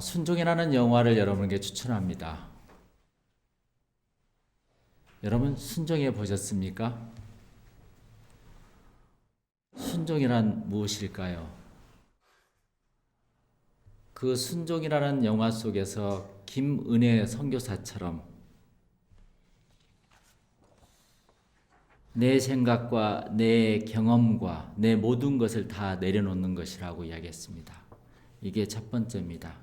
순종이라는 영화를 여러분에게 추천합니다. 여러분 순종해 보셨습니까? 순종이란 무엇일까요? 그 순종이라는 영화 속에서 김은혜 선교사처럼 내 생각과 내 경험과 내 모든 것을 다 내려놓는 것이라고 이야기했습니다. 이게 첫 번째입니다.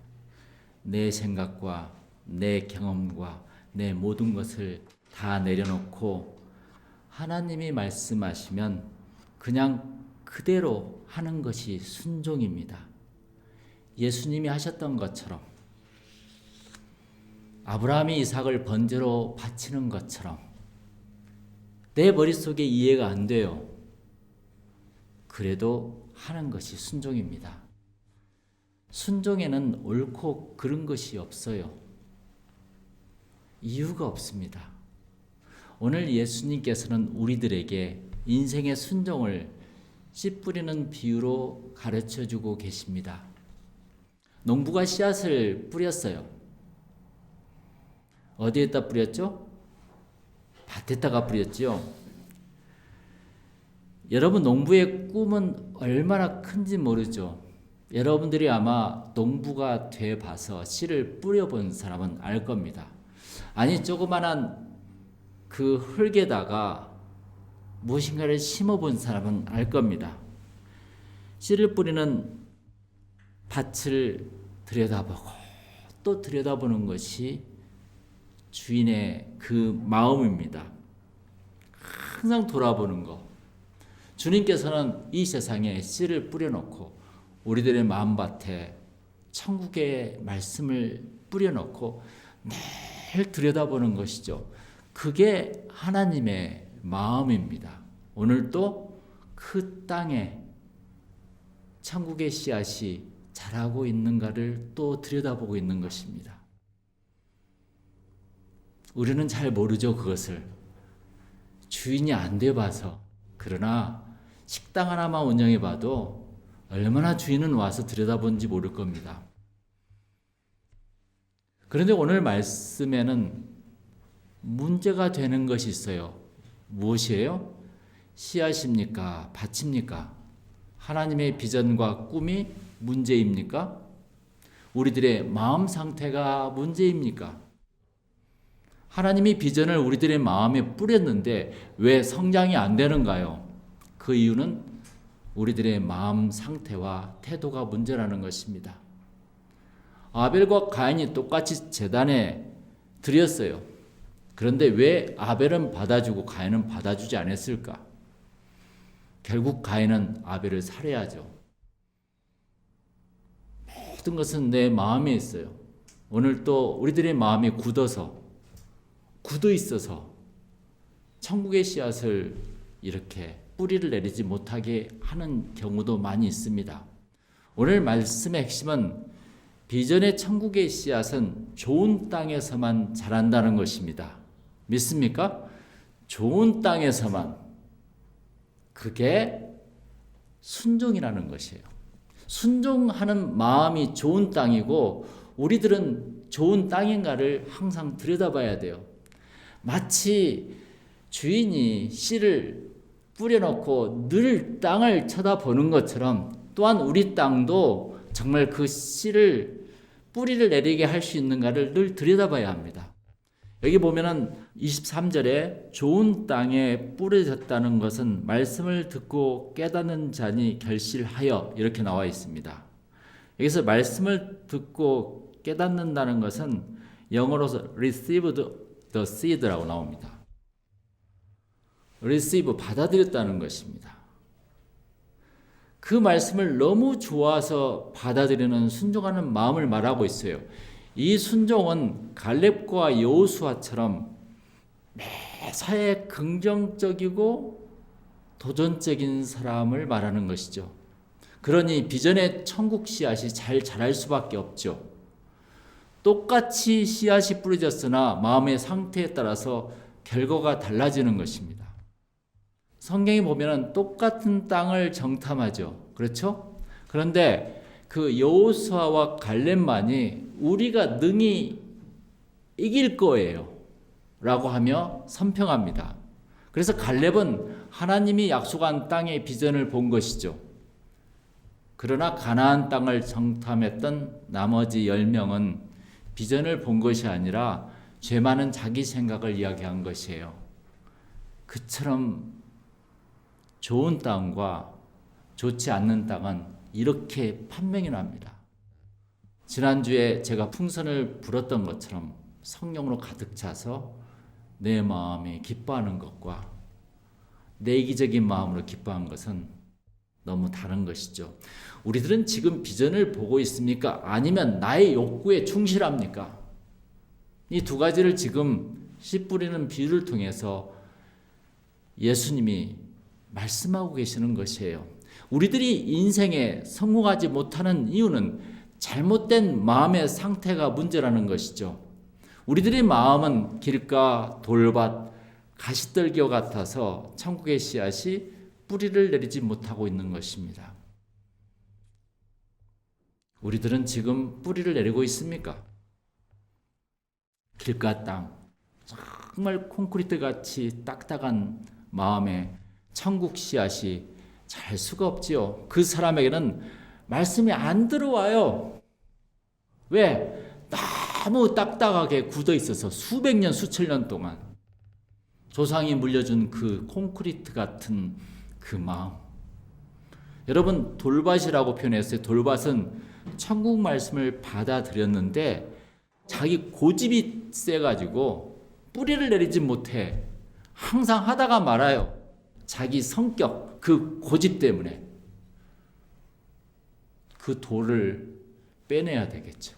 내 생각과 내 경험과 내 모든 것을 다 내려놓고 하나님이 말씀하시면 그냥 그대로 하는 것이 순종입니다. 예수님이 하셨던 것처럼, 아브라함이 이삭을 번제로 바치는 것처럼 내 머릿속에 이해가 안 돼요. 그래도 하는 것이 순종입니다. 순종에는 옳고 그른 것이 없어요. 이유가 없습니다. 오늘 예수님께서는 우리들에게 인생의 순종을 씨 뿌리는 비유로 가르쳐주고 계십니다. 농부가 씨앗을 뿌렸어요. 어디에다 뿌렸죠? 밭에다가 뿌렸죠. 여러분 농부의 꿈은 얼마나 큰지 모르죠. 여러분들이 아마 농부가 돼 봐서 씨를 뿌려본 사람은 알 겁니다. 아니 조그만한 그 흙에다가 무엇인가를 심어본 사람은 알 겁니다. 씨를 뿌리는 밭을 들여다보고 또 들여다보는 것이 주인의 그 마음입니다. 항상 돌아보는 거. 주님께서는 이 세상에 씨를 뿌려놓고 우리들의 마음밭에 천국의 말씀을 뿌려놓고 매일 들여다보는 것이죠. 그게 하나님의 마음입니다. 오늘도 그 땅에 천국의 씨앗이 자라고 있는가를 또 들여다보고 있는 것입니다. 우리는 잘 모르죠, 그것을. 주인이 안 돼봐서. 그러나 식당 하나만 운영해봐도 얼마나 주인은 와서 들여다본지 모를 겁니다. 그런데 오늘 말씀에는 문제가 되는 것이 있어요. 무엇이에요? 씨앗입니까? 밭입니까? 하나님의 비전과 꿈이 문제입니까? 우리들의 마음 상태가 문제입니까? 하나님이 비전을 우리들의 마음에 뿌렸는데 왜 성장이 안 되는가요? 그 이유는 우리들의 마음 상태와 태도가 문제라는 것입니다. 아벨과 가인이 똑같이 제단에 드렸어요. 그런데 왜 아벨은 받아주고 가인은 받아주지 않았을까? 결국 가인은 아벨을 살해하죠. 모든 것은 내 마음에 있어요. 오늘 또 우리들의 마음이 굳어 있어서 천국의 씨앗을 이렇게 뿌리를 내리지 못하게 하는 경우도 많이 있습니다. 오늘 말씀의 핵심은 비전의 천국의 씨앗은 좋은 땅에서만 자란다는 것입니다. 믿습니까? 좋은 땅에서만. 그게 순종이라는 것이에요. 순종하는 마음이 좋은 땅이고 우리들은 좋은 땅인가를 항상 들여다봐야 돼요. 마치 주인이 씨를 뿌려놓고 늘 땅을 쳐다보는 것처럼 또한 우리 땅도 정말 그 씨를 뿌리를 내리게 할 수 있는가를 늘 들여다봐야 합니다. 여기 보면은 23절에 좋은 땅에 뿌려졌다는 것은 말씀을 듣고 깨닫는 자니 결실하여 이렇게 나와 있습니다. 여기서 말씀을 듣고 깨닫는다는 것은 영어로서 received the seed라고 나옵니다. receive 받아들였다는 것입니다. 그 말씀을 너무 좋아서 받아들이는 순종하는 마음을 말하고 있어요. 이 순종은 갈렙과 여호수아처럼 매사에 긍정적이고 도전적인 사람을 말하는 것이죠. 그러니 비전의 천국 씨앗이 잘 자랄 수밖에 없죠. 똑같이 씨앗이 뿌려졌으나 마음의 상태에 따라서 결과가 달라지는 것입니다. 성경에 보면 똑같은 땅을 정탐하죠. 그렇죠? 그런데 그 여호수아와 갈렙만이 우리가 능히 이길 거예요 라고 하며 선평합니다. 그래서 갈렙은 하나님이 약속한 땅의 비전을 본 것이죠. 그러나 가나안 땅을 정탐했던 나머지 10명은 비전을 본 것이 아니라 죄 많은 자기 생각을 이야기한 것이에요. 그처럼 좋은 땅과 좋지 않는 땅은 이렇게 판명이 납니다. 지난주에 제가 풍선을 불었던 것처럼 성령으로 가득 차서 내 마음이 기뻐하는 것과 내 이기적인 마음으로 기뻐한 것은 너무 다른 것이죠. 우리들은 지금 비전을 보고 있습니까? 아니면 나의 욕구에 충실합니까? 이 두 가지를 지금 씨 뿌리는 비유를 통해서 예수님이 말씀하고 계시는 것이에요. 우리들이 인생에 성공하지 못하는 이유는 잘못된 마음의 상태가 문제라는 것이죠. 우리들의 마음은 길가, 돌밭, 가시떨기와 같아서 천국의 씨앗이 뿌리를 내리지 못하고 있는 것입니다. 우리들은 지금 뿌리를 내리고 있습니까? 길가 땅, 정말 콘크리트 같이 딱딱한 마음에 천국 씨앗이 잘 수가 없지요. 그 사람에게는 말씀이 안 들어와요. 왜? 너무 딱딱하게 굳어 있어서 수백 년, 수천 년 동안 조상이 물려준 그 콘크리트 같은 그 마음. 여러분, 돌밭이라고 표현했어요. 돌밭은 천국 말씀을 받아들였는데 자기 고집이 세가지고 뿌리를 내리지 못해. 항상 하다가 말아요. 자기 성격, 그 고집 때문에. 그 돌을 빼내야 되겠죠.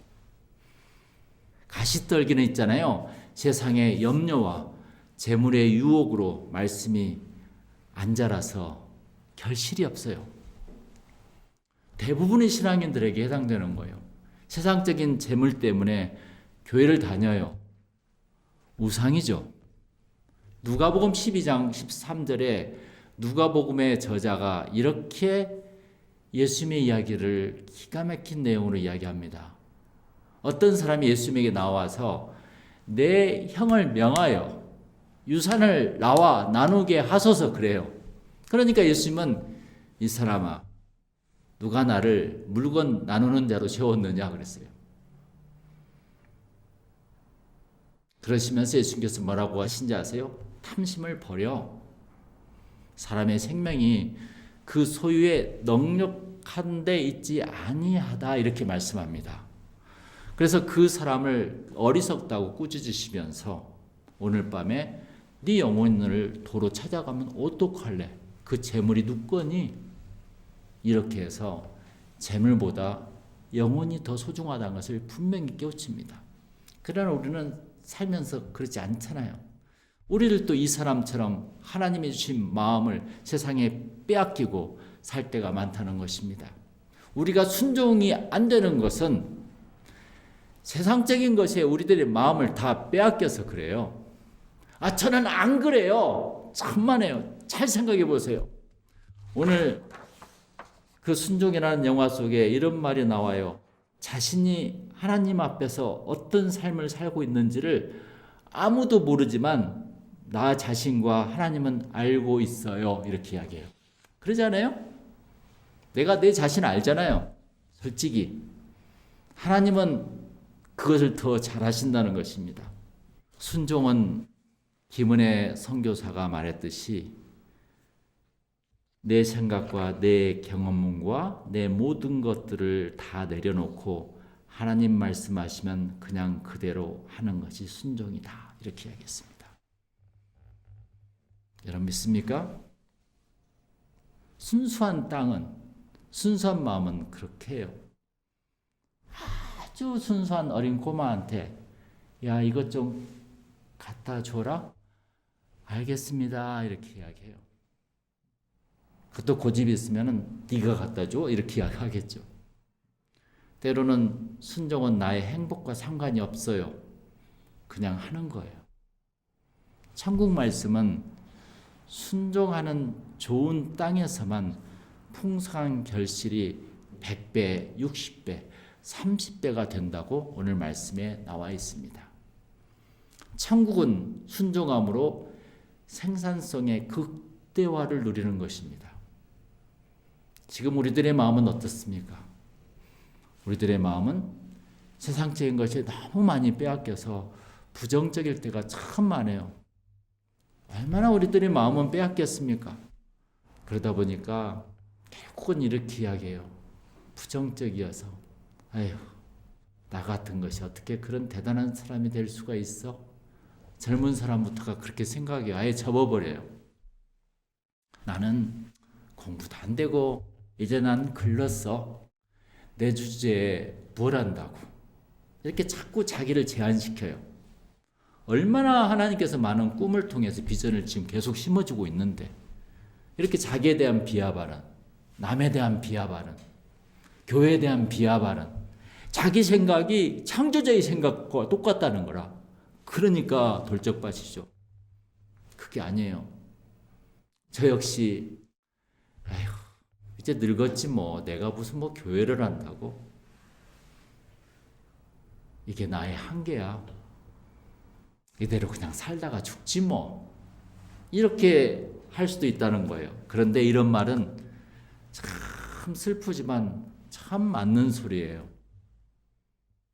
가시떨기는 있잖아요. 세상의 염려와 재물의 유혹으로 말씀이 안 자라서 결실이 없어요. 대부분의 신앙인들에게 해당되는 거예요. 세상적인 재물 때문에 교회를 다녀요. 우상이죠. 누가복음 12장 13절에 누가복음의 저자가 이렇게 예수님의 이야기를 기가 막힌 내용으로 이야기합니다. 어떤 사람이 예수님에게 나와서 내 형을 명하여 유산을 나와 나누게 하소서 그래요. 그러니까 예수님은 이 사람아, 누가 나를 물건 나누는 자로 세웠느냐 그랬어요. 그러시면서 예수님께서 뭐라고 하신지 아세요? 탐심을 버려. 사람의 생명이 그 소유에 넉넉한 데 있지 아니하다 이렇게 말씀합니다. 그래서 그 사람을 어리석다고 꾸짖으시면서 오늘 밤에 네 영혼을 도로 찾아가면 어떡할래? 그 재물이 누거니? 이렇게 해서 재물보다 영혼이 더 소중하다는 것을 분명히 깨우칩니다. 그러나 우리는 살면서 그렇지 않잖아요. 우리들도 이 사람처럼 하나님이 주신 마음을 세상에 빼앗기고 살 때가 많다는 것입니다. 우리가 순종이 안 되는 것은 세상적인 것에 우리들의 마음을 다 빼앗겨서 그래요. 저는 안 그래요. 천만에요. 잘 생각해 보세요. 오늘 그 순종이라는 영화 속에 이런 말이 나와요. 자신이 하나님 앞에서 어떤 삶을 살고 있는지를 아무도 모르지만 나 자신과 하나님은 알고 있어요. 이렇게 이야기해요. 그러지 않아요? 내가 내 자신 알잖아요. 솔직히. 하나님은 그것을 더 잘하신다는 것입니다. 순종은 김은혜 선교사가 말했듯이 내 생각과 내 경험과 내 모든 것들을 다 내려놓고 하나님 말씀하시면 그냥 그대로 하는 것이 순종이다. 이렇게 이야기했습니다. 여러분 믿습니까? 순수한 땅은, 순수한 마음은 그렇게 해요. 아주 순수한 어린 꼬마한테 야 이것 좀 갖다 줘라? 알겠습니다. 이렇게 이야기해요. 그것도 고집이 있으면 네가 갖다 줘? 이렇게 이야기하겠죠. 때로는 순종은 나의 행복과 상관이 없어요. 그냥 하는 거예요. 천국 말씀은 순종하는 좋은 땅에서만 풍성한 결실이 100배, 60배, 30배가 된다고 오늘 말씀에 나와 있습니다. 천국은 순종함으로 생산성의 극대화를 누리는 것입니다. 지금 우리들의 마음은 어떻습니까? 우리들의 마음은 세상적인 것이 너무 많이 빼앗겨서 부정적일 때가 참 많아요. 얼마나 우리들의 마음은 빼앗겼습니까? 그러다 보니까 결국은 이렇게 이야기해요. 부정적이어서 아휴, 나 같은 것이 어떻게 그런 대단한 사람이 될 수가 있어? 젊은 사람부터가 그렇게 생각이 아예 접어버려요. 나는 공부도 안 되고 이제 난 글렀어. 내 주제에 뭘 한다고. 이렇게 자꾸 자기를 제한시켜요. 얼마나 하나님께서 많은 꿈을 통해서 비전을 지금 계속 심어주고 있는데 이렇게 자기에 대한 비하 발언, 남에 대한 비하 발언, 교회에 대한 비하 발언, 자기 생각이 창조자의 생각과 똑같다는 거라. 그러니까 돌적밭이죠. 그게 아니에요. 저 역시 아휴, 이제 늙었지 뭐 내가 무슨 뭐 교회를 한다고. 이게 나의 한계야. 이대로 그냥 살다가 죽지 뭐. 이렇게 할 수도 있다는 거예요. 그런데 이런 말은 참 슬프지만 참 맞는 소리예요.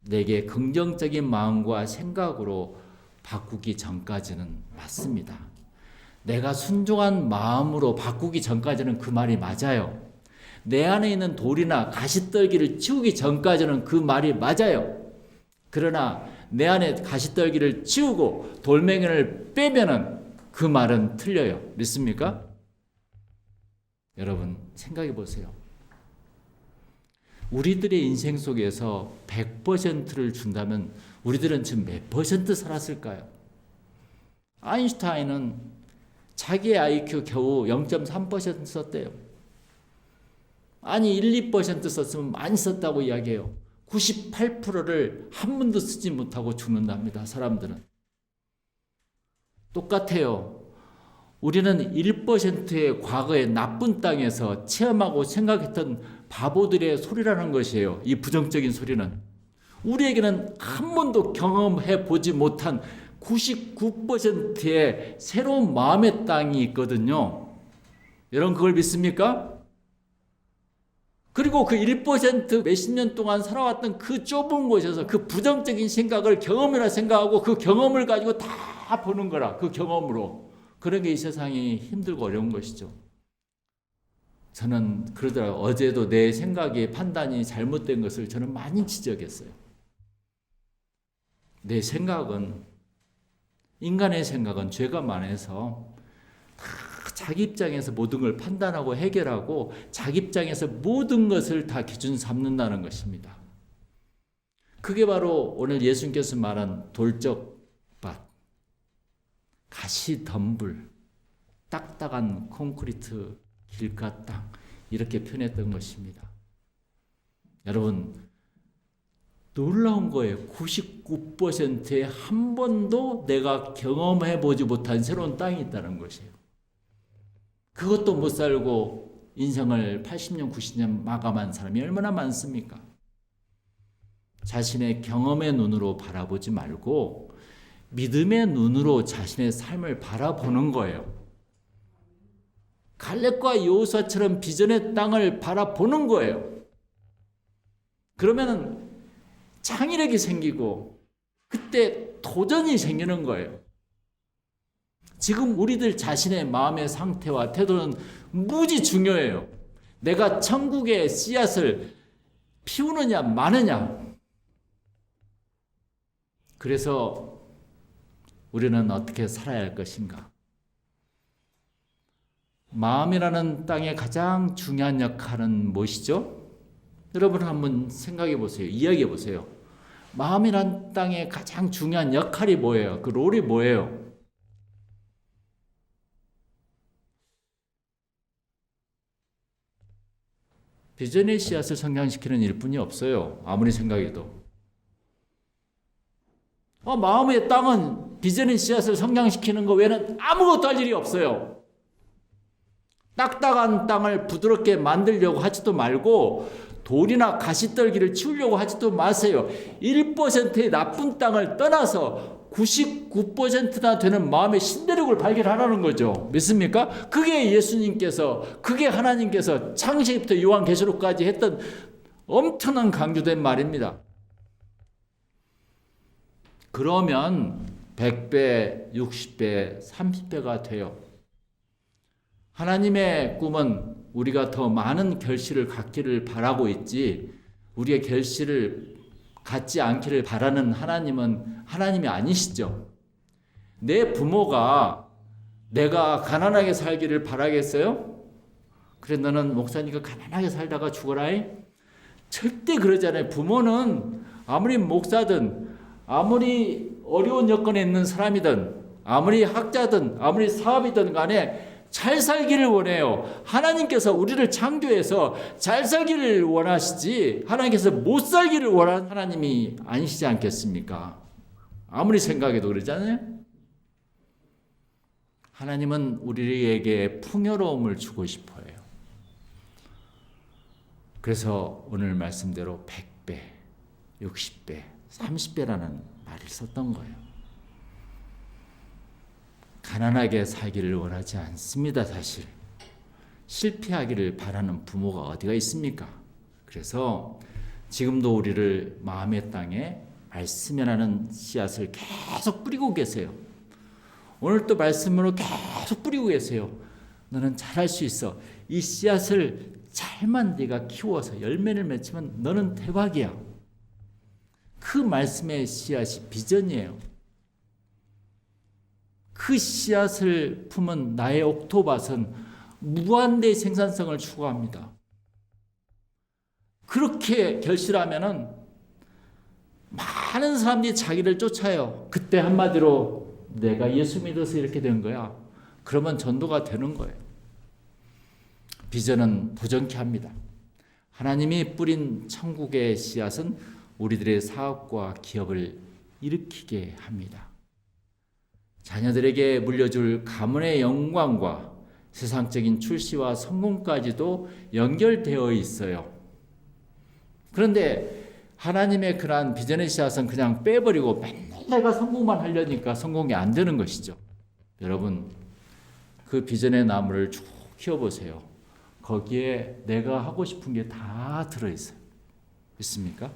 내게 긍정적인 마음과 생각으로 바꾸기 전까지는 맞습니다. 내가 순종한 마음으로 바꾸기 전까지는 그 말이 맞아요. 내 안에 있는 돌이나 가시떨기를 치우기 전까지는 그 말이 맞아요. 그러나 내 안에 가시떨기를 치우고 돌멩이를 빼면은 그 말은 틀려요. 믿습니까? 여러분 생각해 보세요. 우리들의 인생 속에서 100%를 준다면 우리들은 지금 몇 퍼센트 살았을까요? 아인슈타인은 자기의 IQ 겨우 0.3% 썼대요. 아니 1, 2% 썼으면 많이 썼다고 이야기해요. 98%를 한 번도 쓰지 못하고 죽는답니다. 사람들은. 똑같아요. 우리는 1%의 과거의 나쁜 땅에서 체험하고 생각했던 바보들의 소리라는 것이에요. 이 부정적인 소리는. 우리에게는 한 번도 경험해 보지 못한 99%의 새로운 마음의 땅이 있거든요. 여러분 그걸 믿습니까? 그리고 그 1% 몇십 년 동안 살아왔던 그 좁은 곳에서 그 부정적인 생각을 경험이라 생각하고 그 경험을 가지고 다 보는 거라. 그 경험으로. 그런 게 이 세상이 힘들고 어려운 것이죠. 저는 그러더라고요. 어제도 내 생각이 판단이 잘못된 것을 저는 많이 지적했어요. 내 생각은, 인간의 생각은 죄가 많아서 다 자기 입장에서 모든 걸 판단하고 해결하고 자기 입장에서 모든 것을 다 기준 삼는다는 것입니다. 그게 바로 오늘 예수님께서 말한 돌적밭, 가시덤불, 딱딱한 콘크리트 길가 땅 이렇게 표현했던 것입니다. 여러분 놀라운 거예요. 99%에 한 번도 내가 경험해 보지 못한 새로운 땅이 있다는 것이에요. 그것도 못 살고 인생을 80년, 90년 마감한 사람이 얼마나 많습니까? 자신의 경험의 눈으로 바라보지 말고 믿음의 눈으로 자신의 삶을 바라보는 거예요. 갈렙과 여호수아처럼 비전의 땅을 바라보는 거예요. 그러면은 창의력이 생기고 그때 도전이 생기는 거예요. 지금 우리들 자신의 마음의 상태와 태도는 무지 중요해요. 내가 천국의 씨앗을 피우느냐 마느냐. 그래서 우리는 어떻게 살아야 할 것인가? 마음이라는 땅의 가장 중요한 역할은 무엇이죠? 여러분 한번 생각해 보세요. 이야기해 보세요. 마음이란 땅의 가장 중요한 역할이 뭐예요? 그 롤이 뭐예요? 비전의 씨앗을 성장시키는 일뿐이 없어요. 아무리 생각해도. 마음의 땅은 비전의 씨앗을 성장시키는 거 외에는 아무것도 할 일이 없어요. 딱딱한 땅을 부드럽게 만들려고 하지도 말고 돌이나 가시떨기를 치우려고 하지도 마세요. 1%의 나쁜 땅을 떠나서 99%나 되는 마음의 신대륙을 발견하라는 거죠. 믿습니까? 그게 예수님께서, 그게 하나님께서 창세기부터 요한계시록까지 했던 엄청난 강조된 말입니다. 그러면 100배, 60배, 30배가 돼요. 하나님의 꿈은 우리가 더 많은 결실을 갖기를 바라고 있지, 우리의 결실을 갖지 않기를 바라는 하나님은 하나님이 아니시죠. 내 부모가 내가 가난하게 살기를 바라겠어요? 그래, 너는 목사니까 가난하게 살다가 죽어라. 절대 그러지 않아요. 부모는 아무리 목사든, 아무리 어려운 여건에 있는 사람이든, 아무리 학자든, 아무리 사업이든 간에 잘 살기를 원해요. 하나님께서 우리를 창조해서 잘 살기를 원하시지, 하나님께서 못 살기를 원하는 하나님이 아니시지 않겠습니까? 아무리 생각해도 그러잖아요. 하나님은 우리에게 풍요로움을 주고 싶어요. 그래서 오늘 말씀대로 100배, 60배, 30배라는 말을 썼던 거예요. 가난하게 살기를 원하지 않습니다. 사실 실패하기를 바라는 부모가 어디가 있습니까? 그래서 지금도 우리를 마음의 땅에 말씀에 나는 씨앗을 계속 뿌리고 계세요. 오늘 또 말씀으로 계속 뿌리고 계세요. 너는 잘할 수 있어. 이 씨앗을 잘만 네가 키워서 열매를 맺히면 너는 대박이야. 그 말씀의 씨앗이 비전이에요. 그 씨앗을 품은 나의 옥토밭은 무한대의 생산성을 추구합니다. 그렇게 결실하면은 많은 사람들이 자기를 쫓아요. 그때 한마디로 내가 예수 믿어서 이렇게 된 거야. 그러면 전도가 되는 거예요. 비전은 부정케 합니다. 하나님이 뿌린 천국의 씨앗은 우리들의 사업과 기업을 일으키게 합니다. 자녀들에게 물려줄 가문의 영광과 세상적인 출시와 성공까지도 연결되어 있어요. 그런데 하나님의 그러한 비전의 씨앗은 그냥 빼버리고 맨날 내가 성공만 하려니까 성공이 안 되는 것이죠. 여러분, 그 비전의 나무를 쭉 키워보세요. 거기에 내가 하고 싶은 게 다 들어있어요. 있습니까?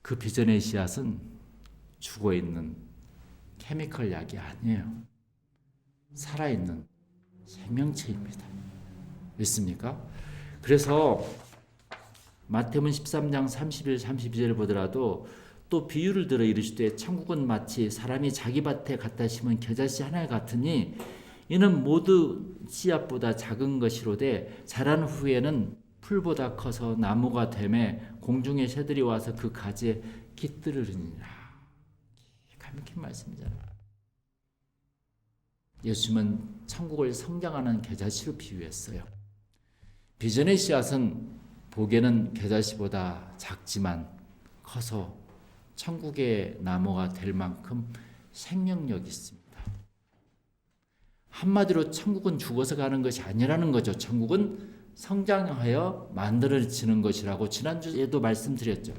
그 비전의 씨앗은 죽어있는 케미컬 약이 아니에요. 살아있는 생명체입니다. 믿습니까? 그래서 마태복음 13장 31, 32절을 보더라도 또 비유를 들어 이르시되 천국은 마치 사람이 자기 밭에 갖다 심은 겨자씨 하나 같으니 이는 모두 씨앗보다 작은 것이로되 자란 후에는 풀보다 커서 나무가 되매 공중의 새들이 와서 그 가지에 깃들으리니라. 감격한 말씀이잖아요. 예수님은 천국을 성장하는 겨자씨로 비유했어요. 비전의 씨앗은 보기에는 겨자씨보다 작지만 커서 천국의 나무가 될 만큼 생명력이 있습니다. 한마디로 천국은 죽어서 가는 것이 아니라는 거죠. 천국은 성장하여 만들어지는 것이라고 지난주에도 말씀드렸죠.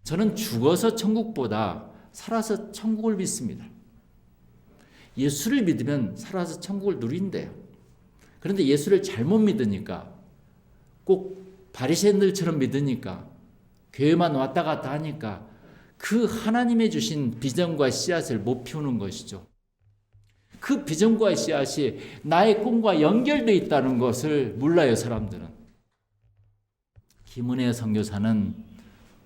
저는 죽어서 천국보다 살아서 천국을 믿습니다. 예수를 믿으면 살아서 천국을 누린대요. 그런데 예수를 잘못 믿으니까, 꼭 바리새인들처럼 믿으니까, 교회만 왔다 갔다 하니까 그 하나님의 주신 비전과 씨앗을 못 피우는 것이죠. 그 비전과 씨앗이 나의 꿈과 연결되어 있다는 것을 몰라요, 사람들은. 김은혜 선교사는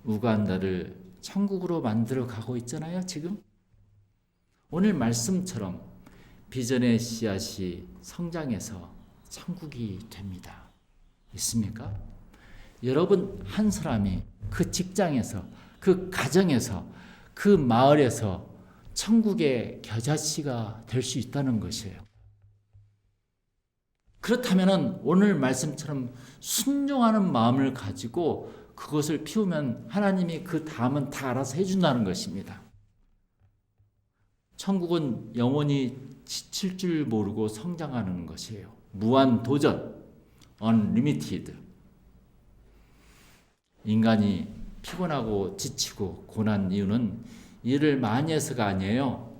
우간다를 천국으로 만들어 가고 있잖아요, 지금. 오늘 말씀처럼 비전의 씨앗이 성장해서 천국이 됩니다. 있습니까? 여러분 한 사람이 그 직장에서, 그 가정에서, 그 마을에서 천국의 겨자씨가 될 수 있다는 것이에요. 그렇다면 오늘 말씀처럼 순종하는 마음을 가지고 그것을 피우면 하나님이 그 다음은 다 알아서 해준다는 것입니다. 천국은 영원히 지칠 줄 모르고 성장하는 것이에요. 무한 도전, unlimited. 인간이 피곤하고 지치고 고난 이유는 일을 많이 해서가 아니에요.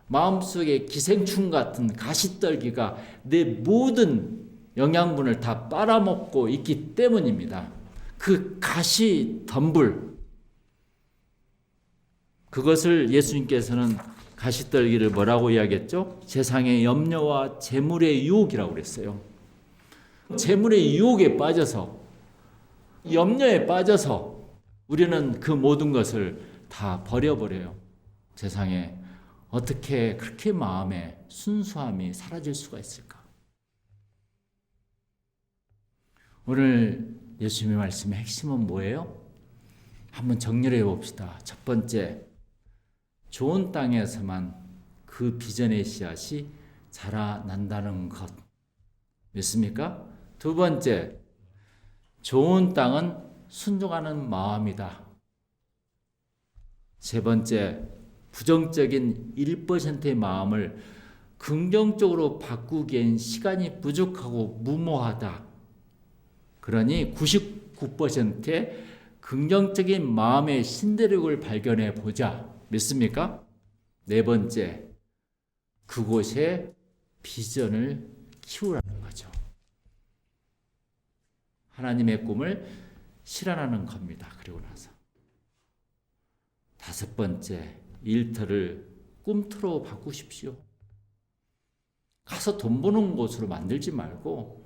마음속에 기생충 같은 가시떨기가 내 모든 영양분을 다 빨아먹고 있기 때문입니다. 그 가시 덤불, 그것을 예수님께서는 가시떨기를 뭐라고 이야기했죠? 세상의 염려와 재물의 유혹이라고 그랬어요. 재물의 유혹에 빠져서, 염려에 빠져서 우리는 그 모든 것을 다 버려버려요. 세상에 어떻게 그렇게 마음의 순수함이 사라질 수가 있을까? 오늘 예수님의 말씀의 핵심은 뭐예요? 한번 정리를 해봅시다. 첫 번째, 좋은 땅에서만 그 비전의 씨앗이 자라난다는 것. 믿습니까? 두 번째, 좋은 땅은 순종하는 마음이다. 세 번째, 부정적인 1%의 마음을 긍정적으로 바꾸기엔 시간이 부족하고 무모하다. 그러니 99%의 긍정적인 마음의 신대륙을 발견해 보자. 믿습니까? 네 번째, 그곳에 비전을 키우라는 거죠. 하나님의 꿈을 실현하는 겁니다. 그리고 나서 다섯 번째, 일터를 꿈터로 바꾸십시오. 가서 돈 버는 곳으로 만들지 말고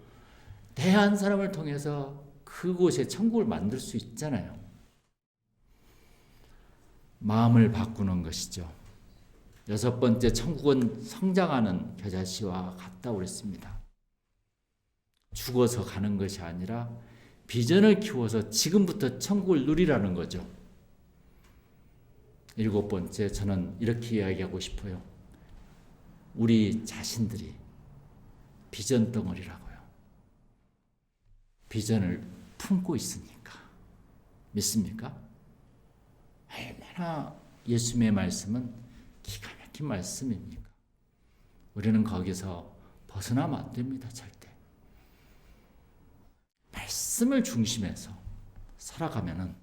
대한 사람을 통해서 그곳에 천국을 만들 수 있잖아요. 마음을 바꾸는 것이죠. 여섯 번째, 천국은 성장하는 겨자씨와 같다고 그랬습니다. 죽어서 가는 것이 아니라 비전을 키워서 지금부터 천국을 누리라는 거죠. 일곱 번째, 저는 이렇게 이야기하고 싶어요. 우리 자신들이 비전 덩어리라고요. 비전을 품고 있으니까. 믿습니까? 얼마나 예수님의 말씀은 기가 막힌 말씀입니까? 우리는 거기서 벗어나면 안 됩니다. 절대. 말씀을 중심해서 살아가면은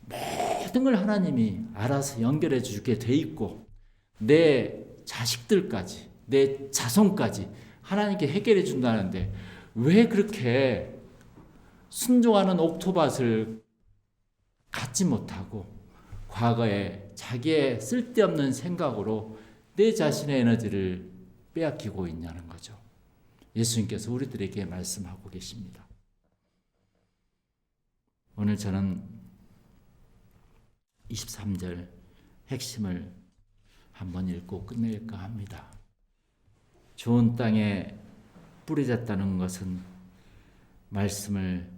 모든 걸 하나님이 알아서 연결해 주게 돼 있고 내 자식들까지, 내 자손까지 하나님께 해결해 준다는데 왜 그렇게 순종하는 옥토밭을 갖지 못하고 과거에 자기의 쓸데없는 생각으로 내 자신의 에너지를 빼앗기고 있냐는 거죠. 예수님께서 우리들에게 말씀하고 계십니다. 오늘 저는 23절 핵심을 한번 읽고 끝낼까 합니다. 좋은 땅에 뿌려졌다는 것은 말씀을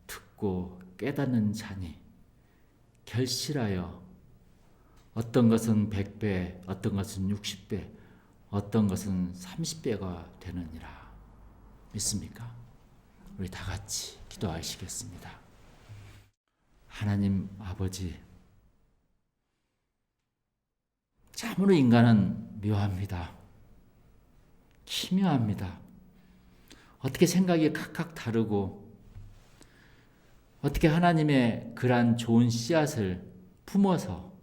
듣고 깨닫는 자니 결실하여 어떤 것은 100배, 어떤 것은 60배, 어떤 것은 30배가 되느니라. 믿습니까? 우리 다 같이 기도하시겠습니다. 하나님 아버지, 참으로 인간은 묘합니다. 기묘합니다. 어떻게 생각이 각각 다르고 어떻게 하나님의 그러한 좋은 씨앗을 품어서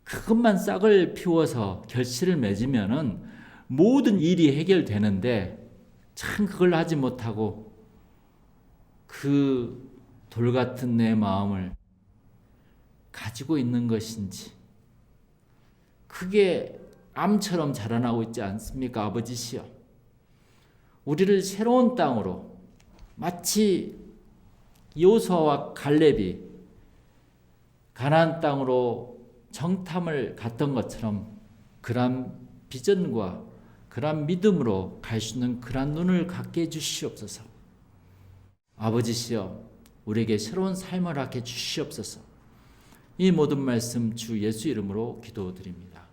그것만 싹을 피워서 결실을 맺으면은 모든 일이 해결되는데 참 그걸 하지 못하고 그 돌 같은 내 마음을 가지고 있는 것인지 그게 암처럼 자라나고 있지 않습니까? 아버지시여, 우리를 새로운 땅으로 마치 여호수아와 갈렙이 가나안 땅으로 정탐을 갔던 것처럼 그런 비전과 그런 믿음으로 갈 수 있는 그런 눈을 갖게 해주시옵소서. 아버지시여, 우리에게 새로운 삶을 갖게 해주시옵소서. 이 모든 말씀 주 예수 이름으로 기도드립니다.